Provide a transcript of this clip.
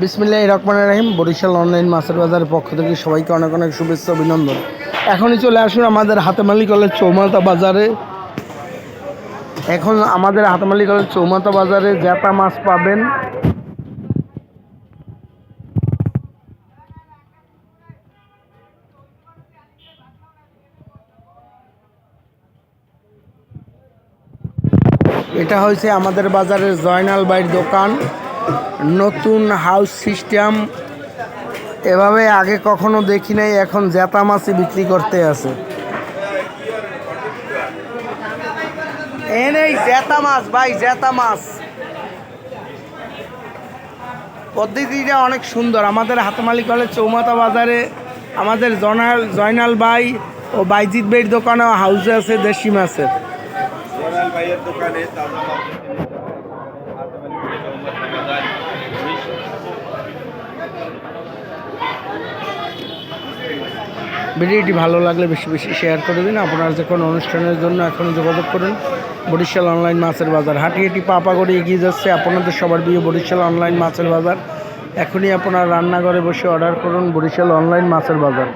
বিসমিল্লাহির রহমানির রহিম। বরিশাল অনলাইন মাছের বাজারের পক্ষ থেকে সবাইকে অনেক অনেক শুভেচ্ছা অভিনন্দন। এখনই চলে আসুন আমাদের হাতেমালি কলেজ চৌমাথা বাজারে। এখন আমাদের হাতেমালি কলেজ চৌমাথা বাজারে জ্যাতা মাছ পাবেন। এটা হয়েছে আমাদের বাজারের জয়নাল ভাইয়ের দোকান। নতুন হাউস সিস্টেম, এভাবে আগে কখনো দেখি নাই। এখন জ্যাতা মাছই বিক্রি করতে আছে। এই জ্যাতা মাছ ভাই, জ্যাতা মাছ পদ্ধতিটা অনেক সুন্দর। আমাদের হাতেমালি কলেজ চৌমাথা বাজারে আমাদের জয়নাল ভাই ও বাইজিৎ ভাইয়ের দোকানে হাউসে আছে দেশি মাছের। ভিডিওটি ভালো লাগলে বেশি বেশি শেয়ার করে দিন। আপনার যে কোনো অনুষ্ঠানের জন্য এখনই যোগাযোগ করুন। বরিশাল অনলাইন মাছের বাজার হাঁটি হাঁটি পাপাগড়ি এগিয়ে যাচ্ছে আপনাদের সবার প্রিয় বরিশাল অনলাইন মাছের বাজার। এখনই আপনার রান্নাঘরে বসে অর্ডার করুন বরিশাল অনলাইন মাছের বাজার।